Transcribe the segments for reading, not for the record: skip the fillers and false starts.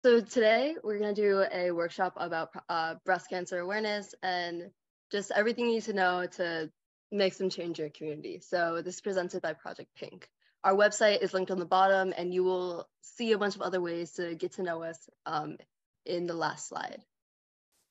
So today we're going to do a workshop about breast cancer awareness and just everything you need to know to make some change in your community. So this is presented by Project Pink. Our website is linked on the bottom, and you will see a bunch of other ways to get to know us in the last slide.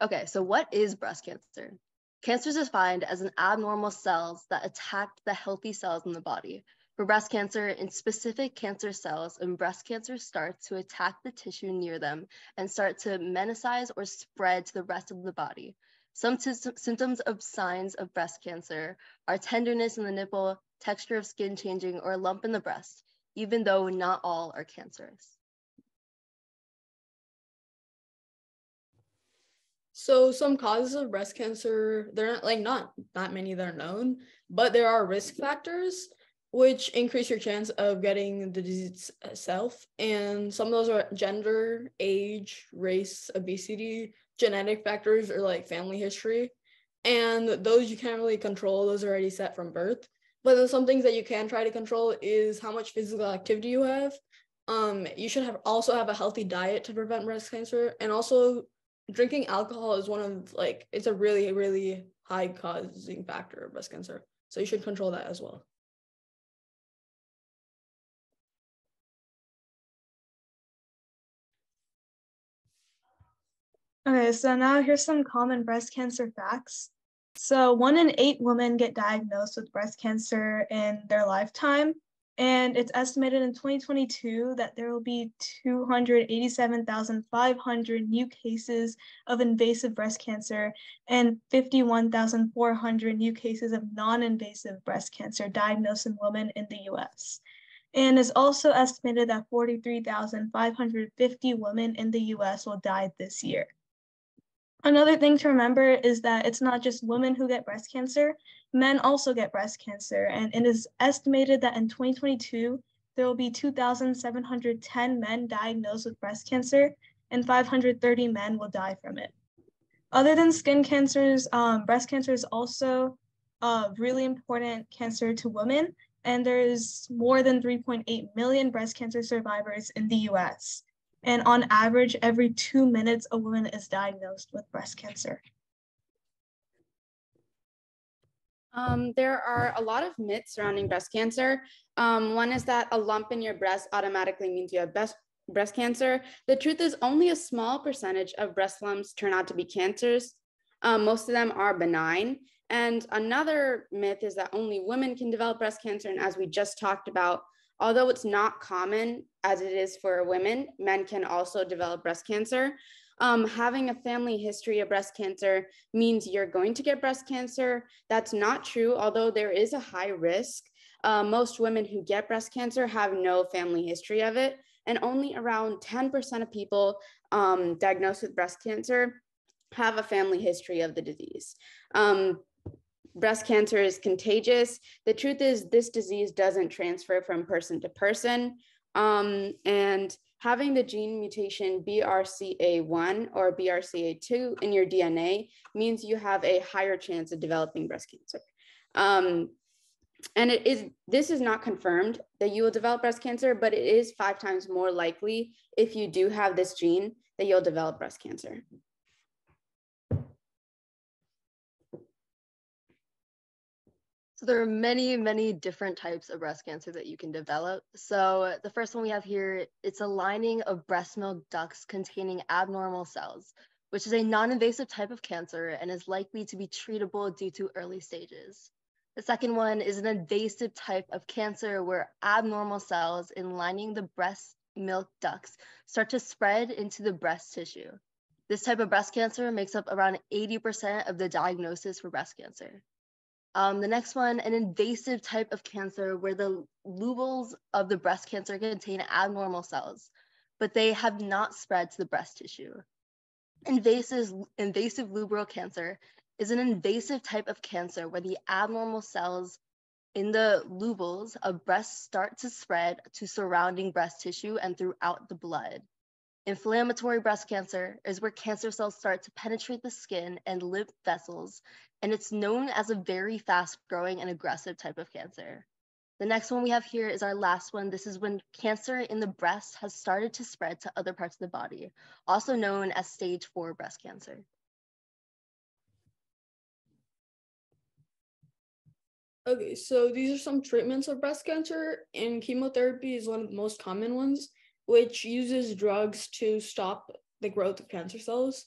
Okay, so what is breast cancer? Cancer is defined as an abnormal cells that attack the healthy cells in the body. For breast cancer, in specific cancer cells, and breast cancer starts to attack the tissue near them and start to metastasize or spread to the rest of the body. Some symptoms of signs of breast cancer are tenderness in the nipple, texture of skin changing, or a lump in the breast, even though not all are cancerous. So some causes of breast cancer, they're not that many that are known, but there are risk factors which increase your chance of getting the disease itself. And some of those are gender, age, race, obesity, genetic factors, or like family history. And those you can't really control, those are already set from birth. But then some things that you can try to control is how much physical activity you have. You should also have a healthy diet to prevent breast cancer, and also drinking alcohol is one of it's a really, really high causing factor of breast cancer. So you should control that as well. Okay, so now here's some common breast cancer facts. So 1 in 8 women get diagnosed with breast cancer in their lifetime, and it's estimated in 2022 that there will be 287,500 new cases of invasive breast cancer and 51,400 new cases of non-invasive breast cancer diagnosed in women in the US. And it's also estimated that 43,550 women in the US will die this year. Another thing to remember is that it's not just women who get breast cancer, men also get breast cancer. And it is estimated that in 2022, there will be 2,710 men diagnosed with breast cancer and 530 men will die from it. Other than skin cancers, breast cancer is also a really important cancer to women. And there's more than 3.8 million breast cancer survivors in the US. And on average, every 2 minutes, a woman is diagnosed with breast cancer. There are a lot of myths surrounding breast cancer. One is that a lump in your breast automatically means you have breast cancer. The truth is only a small percentage of breast lumps turn out to be cancers. Most of them are benign. And another myth is that only women can develop breast cancer. And as we just talked about, although it's not common as it is for women, men can also develop breast cancer. Having a family history of breast cancer means you're going to get breast cancer. That's not true, although there is a high risk. Most women who get breast cancer have no family history of it, and only around 10% of people diagnosed with breast cancer have a family history of the disease. Breast cancer is contagious. The truth is this disease doesn't transfer from person to person. And having the gene mutation BRCA1 or BRCA2 in your DNA means you have a higher chance of developing breast cancer. And this is not confirmed that you will develop breast cancer, but it is 5 times more likely if you do have this gene that you'll develop breast cancer. So there are many, many different types of breast cancer that you can develop. So the first one we have here, it's a lining of breast milk ducts containing abnormal cells, which is a non-invasive type of cancer and is likely to be treatable due to early stages. The second one is an invasive type of cancer where abnormal cells in lining the breast milk ducts start to spread into the breast tissue. This type of breast cancer makes up around 80% of the diagnosis for breast cancer. The next one, an invasive type of cancer where the lobules of the breast cancer contain abnormal cells, but they have not spread to the breast tissue. Invasive lubular cancer is an invasive type of cancer where the abnormal cells in the lobules of breast start to spread to surrounding breast tissue and throughout the blood. Inflammatory breast cancer is where cancer cells start to penetrate the skin and lymph vessels, and it's known as a very fast-growing and aggressive type of cancer. The next one we have here is our last one. This is when cancer in the breast has started to spread to other parts of the body, also known as stage 4 breast cancer. Okay, so these are some treatments of breast cancer, and chemotherapy is one of the most common ones, which uses drugs to stop the growth of cancer cells.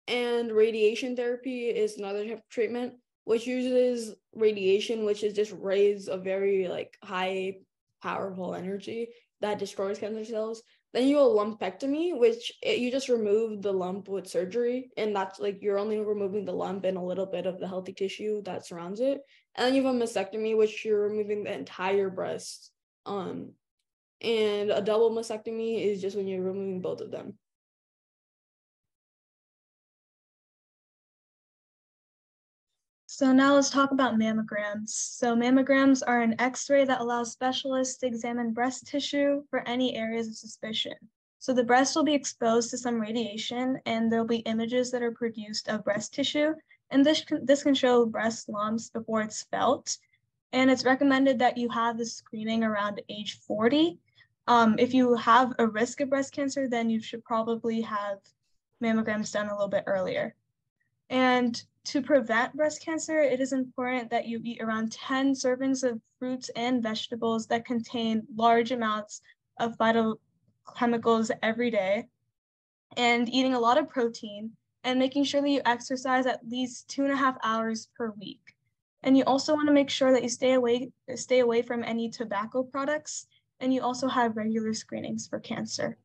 And radiation therapy is another type of treatment, which uses radiation, which is just rays of very like high powerful energy that destroys cancer cells. Then you have a lumpectomy, which you just remove the lump with surgery, and that's like you're only removing the lump and a little bit of the healthy tissue that surrounds it. And then you have a mastectomy, which you're removing the entire breast. And a double mastectomy is just when you're removing both of them. So now let's talk about mammograms. So mammograms are an X-ray that allows specialists to examine breast tissue for any areas of suspicion. So the breast will be exposed to some radiation, and there'll be images that are produced of breast tissue, and this can show breast lumps before it's felt. And it's recommended that you have the screening around age 40. If you have a risk of breast cancer, then you should probably have mammograms done a little bit earlier. And to prevent breast cancer, it is important that you eat around 10 servings of fruits and vegetables that contain large amounts of phytochemicals every day, and eating a lot of protein, and making sure that you exercise at least 2.5 hours per week. And you also want to make sure that you stay away from any tobacco products, and you also have regular screenings for cancer.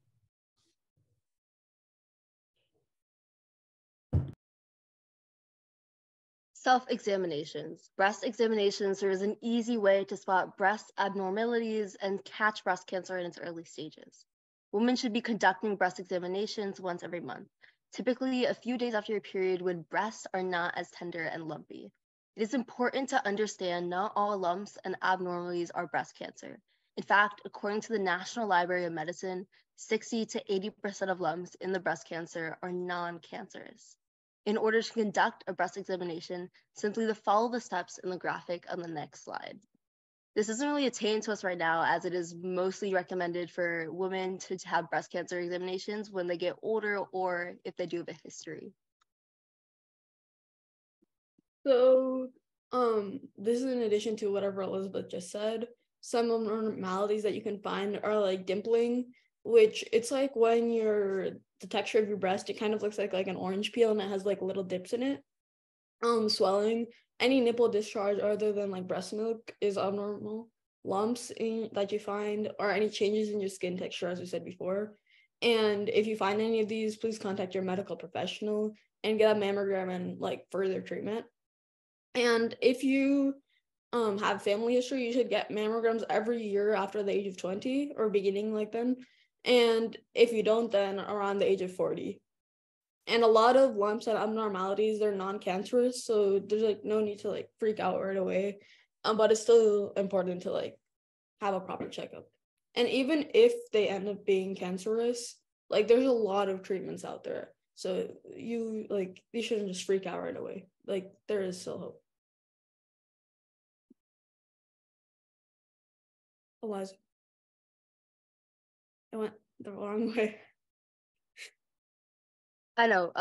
Self-examinations. Breast examinations are an easy way to spot breast abnormalities and catch breast cancer in its early stages. Women should be conducting breast examinations once every month, typically a few days after your period when breasts are not as tender and lumpy. It is important to understand not all lumps and abnormalities are breast cancer. In fact, according to the National Library of Medicine, 60 to 80% of lumps in the breast cancer are non-cancerous. In order to conduct a breast examination, simply follow the steps in the graphic on the next slide. This isn't really attained to us right now, as it is mostly recommended for women to have breast cancer examinations when they get older or if they do have a history. So, this is in addition to whatever Elizabeth just said. Some abnormalities that you can find are like dimpling, which it's like when the texture of your breast, it kind of looks like an orange peel, and it has like little dips in it. Swelling, any nipple discharge other than like breast milk is abnormal. Lumps that you find, or any changes in your skin texture, as we said before. And if you find any of these, please contact your medical professional and get a mammogram and like further treatment. And if you have family history, you should get mammograms every year after the age of 20 or beginning like then. And if you don't, then around the age of 40. And a lot of lumps and abnormalities, they're non-cancerous, so there's like no need to like freak out right away. But it's still important to like have a proper checkup. And even if they end up being cancerous, like there's a lot of treatments out there. So you shouldn't just freak out right away. Like there is still hope. Eliza. I went the wrong way. I know,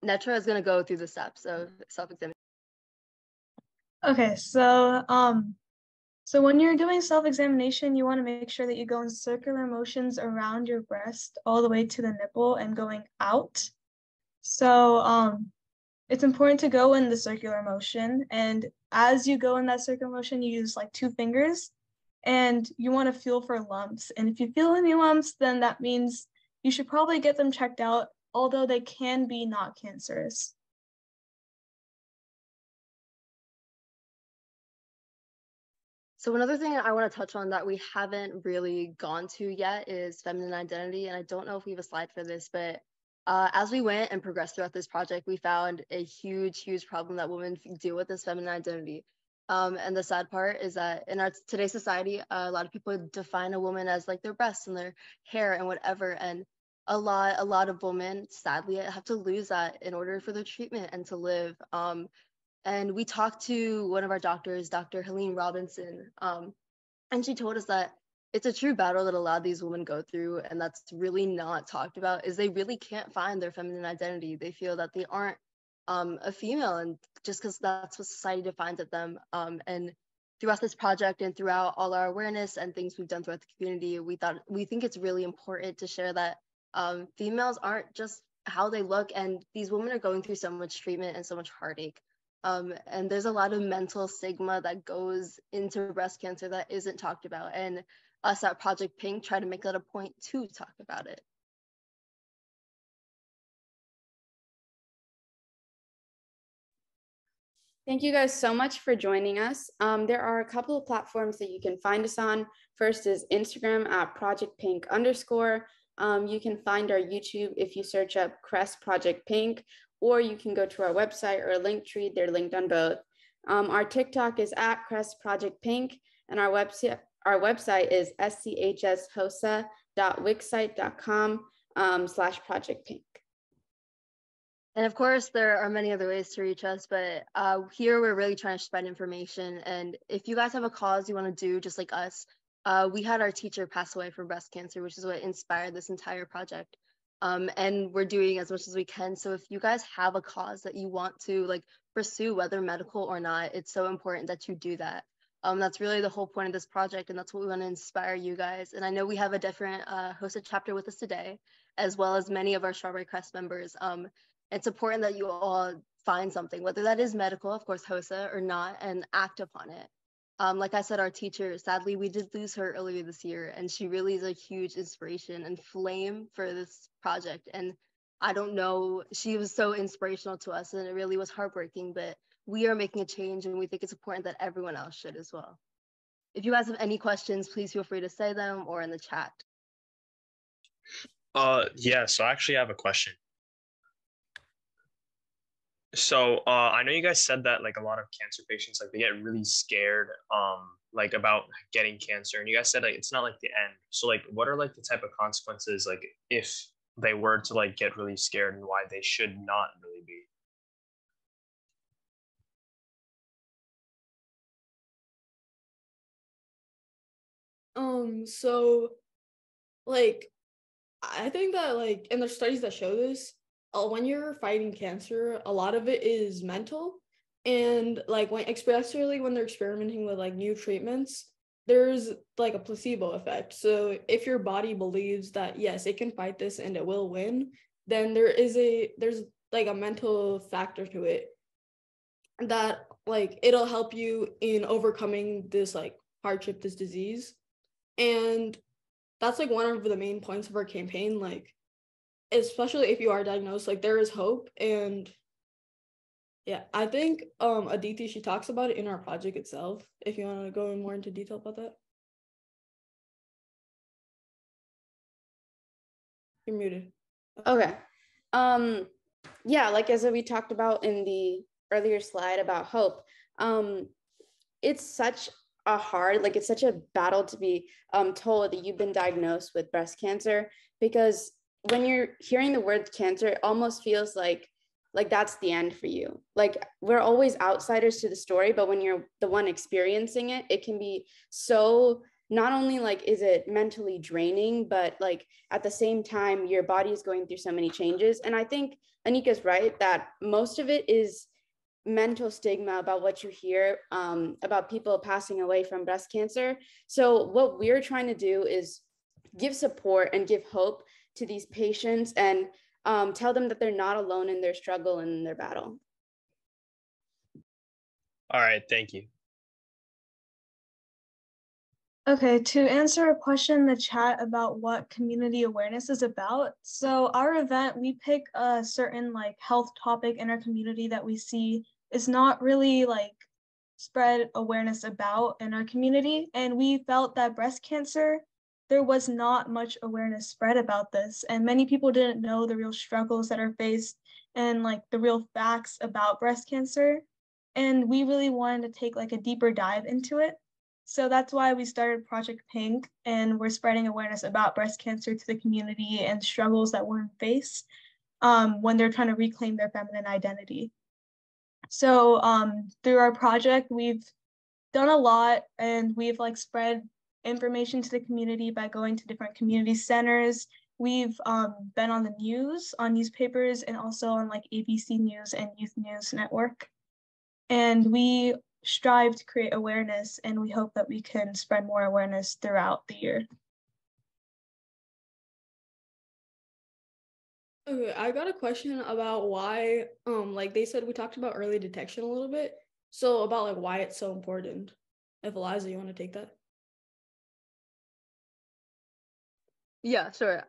Netra is gonna go through the steps of self-examination. Okay, so when you're doing self-examination, you want to make sure that you go in circular motions around your breast all the way to the nipple and going out. So it's important to go in the circular motion, and as you go in that circular motion, you use like 2 fingers, and you want to feel for lumps. And if you feel any lumps, then that means you should probably get them checked out, although they can be not cancerous. So another thing I want to touch on that we haven't really gone to yet is feminine identity. And I don't know if we have a slide for this, but as we went and progressed throughout this project, we found a huge problem that women deal with this feminine identity. And the sad part is that in our today's society, a lot of people define a woman as like their breasts and their hair and whatever. And a lot of women sadly have to lose that in order for their treatment and to live. And we talked to one of our doctors, Dr. Helene Robinson, And she told us that it's a true battle that a lot of these women go through, and that's really not talked about, is they really can't find their feminine identity. They feel that they aren't a female, and just because that's what society defines of them. And throughout this project and throughout all our awareness and things we've done throughout the community, we think it's really important to share that females aren't just how they look, and these women are going through so much treatment and so much heartache. And there's a lot of mental stigma that goes into breast cancer that isn't talked about. And us at Project Pink try to make that a point to talk about it. Thank you guys so much for joining us. There are a couple of platforms that you can find us on. First is Instagram at Project Pink _. You can find our YouTube if you search up Crest Project Pink, or you can go to our website or Linktree. They're linked on both. Our TikTok is at Crest Project Pink, and our website is schshosa.wixsite.com/Project Pink. And of course, there are many other ways to reach us, but here we're really trying to spread information. And if you guys have a cause you want to do, just like us, we had our teacher pass away from breast cancer, which is what inspired this entire project. And we're doing as much as we can. So if you guys have a cause that you want to pursue, whether medical or not, it's so important that you do that. That's really the whole point of this project, and that's what we want to inspire you guys. And I know we have a different HOSA chapter with us today, as well as many of our Strawberry Crest members. It's important that you all find something, whether that is medical, of course, HOSA, or not, and act upon it. Like I said, our teacher, sadly, we did lose her earlier this year, and she really is a huge inspiration and flame for this project. And I don't know, she was so inspirational to us, and it really was heartbreaking, but we are making a change, and we think it's important that everyone else should as well. If you guys have any questions, please feel free to say them or in the chat. Yeah, so I actually have a question. So I know you guys said that a lot of cancer patients they get really scared about getting cancer, and you guys said it's not the end. So what are the type of consequences if they were to get really scared, and why they should not really be? So I think that in the studies that show this, when you're fighting cancer, a lot of it is mental, and especially when they're experimenting with new treatments, there's a placebo effect. So if your body believes that yes, it can fight this and it will win, then there's a mental factor to it that it'll help you in overcoming this hardship, this disease. And that's one of the main points of our campaign, especially if you are diagnosed, there is hope. And yeah, I think Aditi, she talks about it in our project itself, if you want to go more into detail about that. You're muted. Okay. Yeah, as we talked about in the earlier slide about hope, it's such a hard, it's such a battle to be told that you've been diagnosed with breast cancer, because when you're hearing the word cancer, it almost feels like that's the end for you. We're always outsiders to the story, but when you're the one experiencing it, it can be so, not only is it mentally draining, but at the same time, your body is going through so many changes. And I think Anika's right that most of it is mental stigma about what you hear about people passing away from breast cancer. So what we're trying to do is give support and give hope to these patients, and tell them that they're not alone in their struggle and in their battle. All right, thank you. Okay, to answer a question in the chat about what community awareness is about. So our event, we pick a certain health topic in our community that we see is not really spread awareness about in our community. And we felt that breast cancer, there was not much awareness spread about this, and many people didn't know the real struggles that are faced and the real facts about breast cancer. And we really wanted to take a deeper dive into it. So that's why we started Project Pink, and we're spreading awareness about breast cancer to the community and struggles that women face when they're trying to reclaim their feminine identity. So through our project, we've done a lot, and we've spread information to the community by going to different community centers. We've been on the news, on newspapers, and also on like ABC News and Youth News Network. And we strive to create awareness, and we hope that we can spread more awareness throughout the year. Okay, I got a question about why, like they said, we talked about early detection a little bit. So about like why it's so important. If Eliza, you want to take that? Yeah, sure.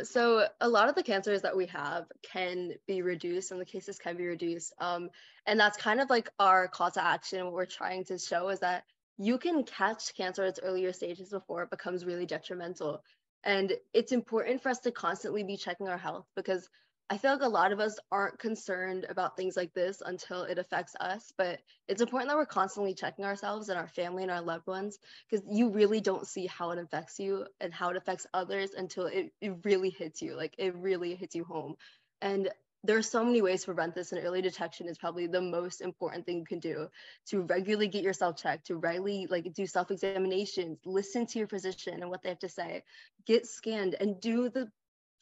So a lot of the cancers that we have can be reduced, and the cases can be reduced. And that's kind of like our call to action. What we're trying to show is that you can catch cancer at its earlier stages before it becomes really detrimental. And it's important for us to constantly be checking our health, because I feel like a lot of us aren't concerned about things like this until it affects us. But it's important that we're constantly checking ourselves and our family and our loved ones, because you really don't see how it affects you and how it affects others until it really hits you. Like, it really hits you home. And there are so many ways to prevent this, and early detection is probably the most important thing you can do, to regularly get yourself checked, to regularly like do self-examinations, listen to your physician and what they have to say, get scanned, and do the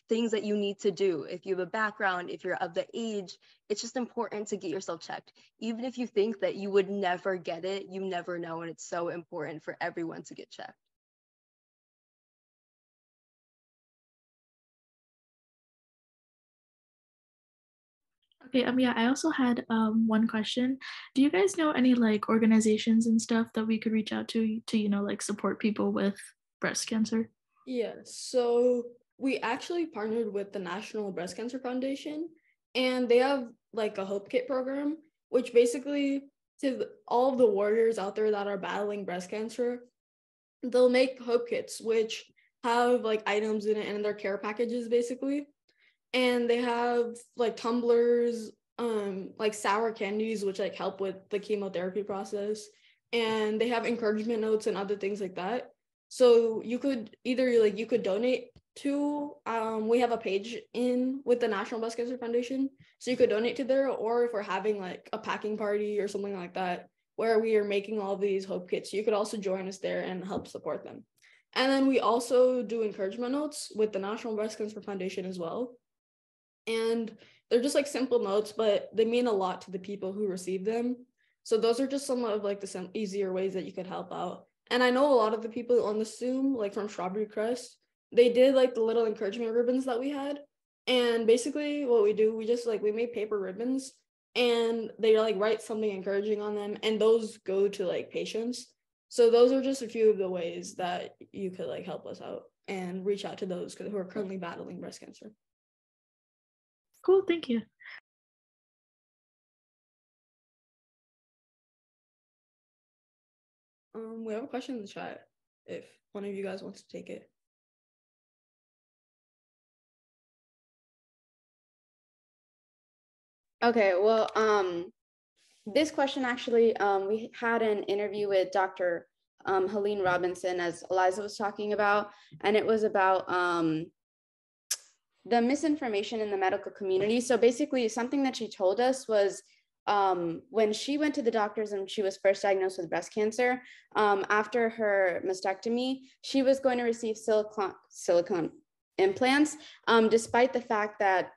things that you need to do. If you have a background, if you're of the age, it's just important to get yourself checked. Even if you think that you would never get it, you never know, and it's so important for everyone to get checked. Okay, yeah, I also had one question. Do you guys know any like organizations and stuff that we could reach out to, like support people with breast cancer? Yeah, so we actually partnered with the National Breast Cancer Foundation, and they have like a Hope Kit program, which basically to all of the warriors out there that are battling breast cancer, they'll make Hope Kits, which have like items in it and their care packages basically. And they have like tumblers, like sour candies, which like help with the chemotherapy process. And they have encouragement notes and other things like that. So you could either like you could donate to we have a page in with the National Breast Cancer Foundation. So you could donate to there, or if we're having like a packing party or something like that where we are making all these Hope Kits, you could also join us there and help support them. And then we also do encouragement notes with the National Breast Cancer Foundation as well. And they're just like simple notes, but they mean a lot to the people who receive them. So those are just some of like the easier ways that you could help out. And I know a lot of the people on the Zoom, like from Strawberry Crest, they did like the little encouragement ribbons that we had. And basically what we do, we just like, we made paper ribbons and they like write something encouraging on them, and those go to like patients. So those are just a few of the ways that you could like help us out and reach out to those who are currently battling breast cancer. Cool, thank you. We have a question in the chat if one of you guys wants to take it. Okay, well, this question actually, we had an interview with Dr. Helene Robinson, as Eliza was talking about, and it was about the misinformation in the medical community. So basically something that she told us was when she went to the doctors and she was first diagnosed with breast cancer, after her mastectomy, she was going to receive silicone implants, despite the fact that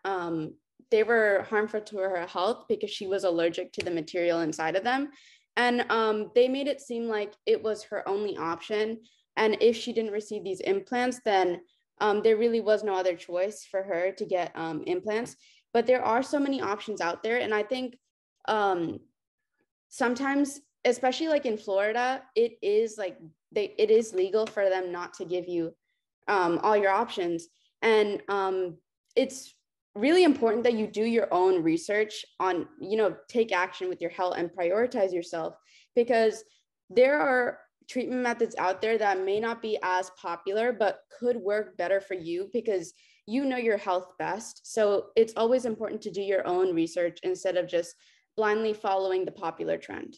they were harmful to her health because she was allergic to the material inside of them. And they made it seem like it was her only option. And if she didn't receive these implants, then there really was no other choice for her to get implants. But there are so many options out there. And I think sometimes, especially like in Florida, it is like it is legal for them not to give you all your options. And it's really important that you do your own research on, take action with your health and prioritize yourself, because there are treatment methods out there that may not be as popular, but could work better for you because you know your health best. So it's always important to do your own research instead of just blindly following the popular trend.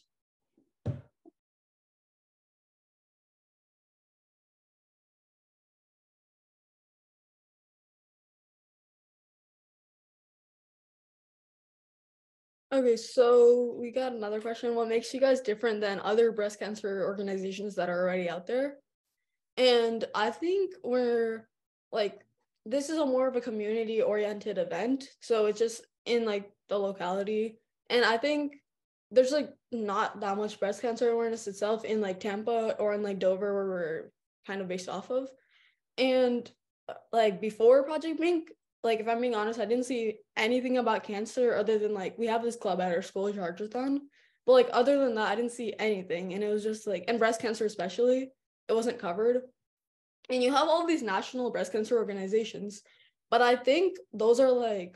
Okay, so we got another question. What makes you guys different than other breast cancer organizations that are already out there? And I think we're like, this is a more of a community oriented event. So it's just in like the locality. And I think there's like not that much breast cancer awareness itself in like Tampa or in like Dover, where we're kind of based off of. And like before Project Mink, like if I'm being honest, I didn't see anything about cancer other than like we have this club at our school, Chargerthon. But like other than that, I didn't see anything. And it was just like, and breast cancer especially, it wasn't covered. And you have all these national breast cancer organizations, but I think those are like,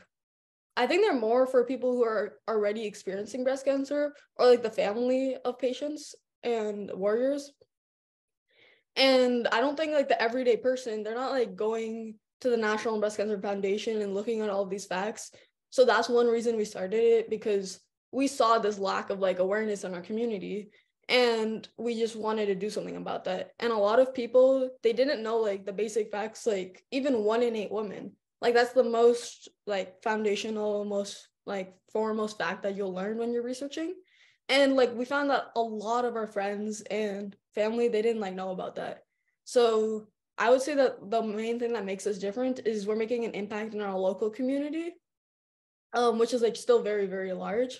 I think they're more for people who are already experiencing breast cancer or like the family of patients and warriors. And I don't think like the everyday person, they're not like going to the National Breast Cancer Foundation and looking at all of these facts. So that's one reason we started it, because we saw this lack of like awareness in our community, and we just wanted to do something about that. And a lot of people, they didn't know like the basic facts, like even 1 in 8 women, like that's the most like foundational, most like foremost fact that you'll learn when you're researching. And like we found that a lot of our friends and family, they didn't like know about that. So I would say that the main thing that makes us different is we're making an impact in our local community, which is like still very, very large.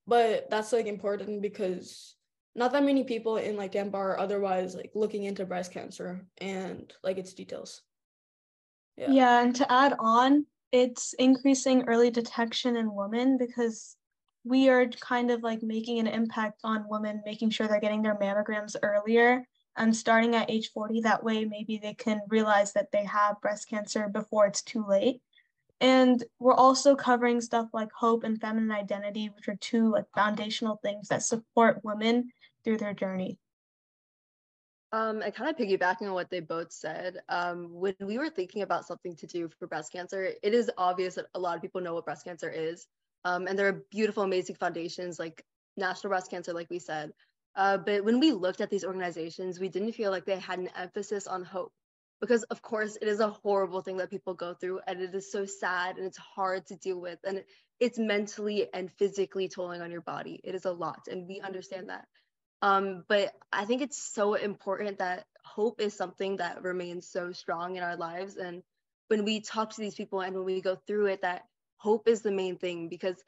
But that's like important because not that many people in like Tampa are otherwise like looking into breast cancer and like its details. Yeah, and to add on, it's increasing early detection in women because we are kind of like making an impact on women, making sure they're getting their mammograms earlier and starting at age 40. That way, maybe they can realize that they have breast cancer before it's too late. And we're also covering stuff like hope and feminine identity, which are two like foundational things that support women through their journey. And kind of piggybacking on what they both said, when we were thinking about something to do for breast cancer, it is obvious that a lot of people know what breast cancer is. And there are beautiful, amazing foundations like National Breast Cancer, like we said. But when we looked at these organizations, we didn't feel like they had an emphasis on hope. Because of course, it is a horrible thing that people go through, and it is so sad and it's hard to deal with. And it's mentally and physically tolling on your body. It is a lot, and we understand that. But I think it's so important that hope is something that remains so strong in our lives. And when we talk to these people and when we go through it, that hope is the main thing, because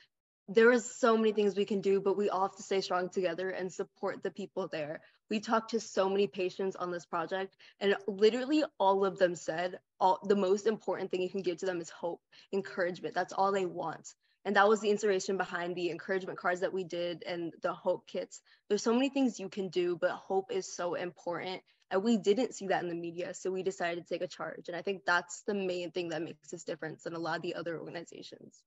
there is so many things we can do, but we all have to stay strong together and support the people there. We talked to so many patients on this project, and literally all of them said the most important thing you can give to them is hope, encouragement. That's all they want. And that was the inspiration behind the encouragement cards that we did and the hope kits. There's so many things you can do, but hope is so important. And we didn't see that in the media, so we decided to take a charge. And I think that's the main thing that makes us different than a lot of the other organizations.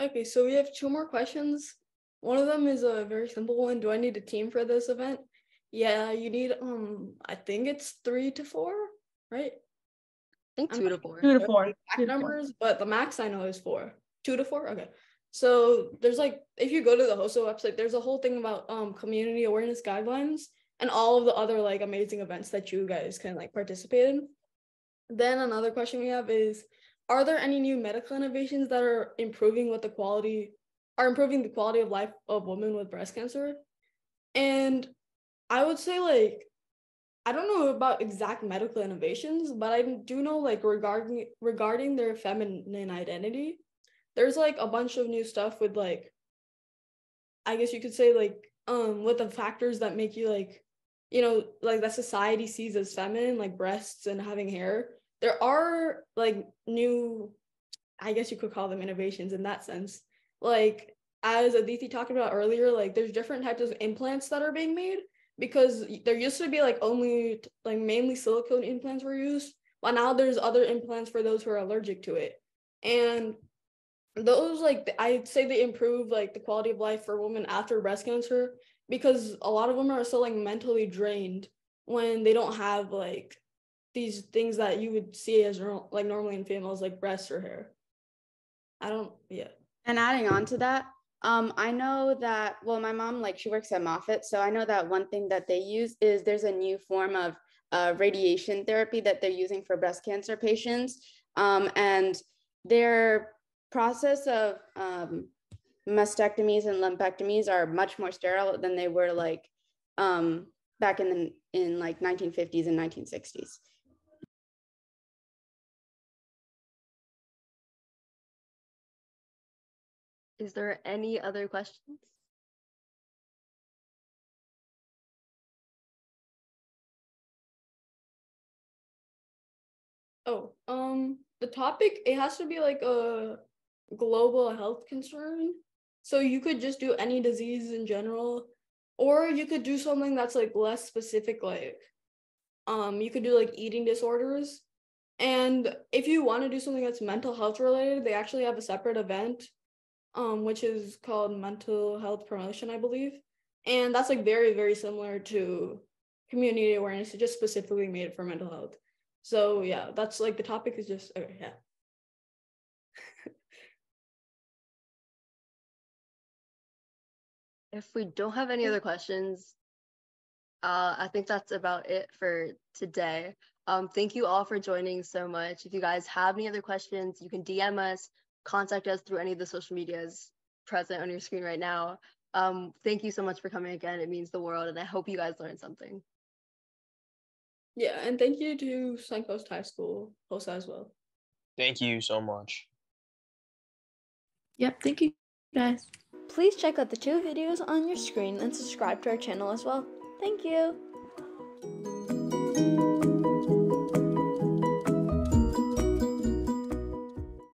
Okay, so we have 2 more questions. One of them is a very simple one. Do I need a team for this event? Yeah, you need, I think it's 3 to 4, right? I think 2 to 4. 2 to 4. Numbers, but the max I know is 4. 2 to 4? Okay. So there's like, if you go to the HOSO website, there's a whole thing about community awareness guidelines and all of the other like amazing events that you guys can like participate in. Then another question we have is, are there any new medical innovations that are improving the quality of life of women with breast cancer? And I would say like, I don't know about exact medical innovations, but I do know like regarding their feminine identity, there's like a bunch of new stuff with like, I guess you could say like, with the factors that make you like, you know, like that society sees as feminine, like breasts and having hair. There are like new, I guess you could call them innovations in that sense. Like as Aditi talked about earlier, like there's different types of implants that are being made, because there used to be like only like mainly silicone implants were used, but now there's other implants for those who are allergic to it. And those like I'd say they improve like the quality of life for women after breast cancer, because a lot of women are still like mentally drained when they don't have like these things that you would see as like normally in females, like breasts or hair. And adding on to that, I know that, well, my mom, like she works at Moffitt, so I know that one thing that they use is there's a new form of radiation therapy that they're using for breast cancer patients, and their process of mastectomies and lumpectomies are much more sterile than they were like back in like 1950s and 1960s. Is there any other questions? Oh, the topic, it has to be like a global health concern. So you could just do any disease in general, or you could do something that's like less specific, like you could do like eating disorders. And if you want to do something that's mental health related, they actually have a separate event, which is called mental health promotion, I believe. And that's like very, very similar to community awareness. It just specifically made it for mental health. So yeah, that's like the topic is just, okay, yeah. If we don't have any other questions, I think that's about it for today. Thank you all for joining so much. If you guys have any other questions, you can DM us, contact us through any of the social medias present on your screen right now. Thank you so much for coming again. It means the world, and I hope you guys learned something. Yeah, and thank you to Suncoast High School, HOSA as well. Thank you so much. Yep, thank you guys. Please check out the 2 videos on your screen and subscribe to our channel as well. Thank you!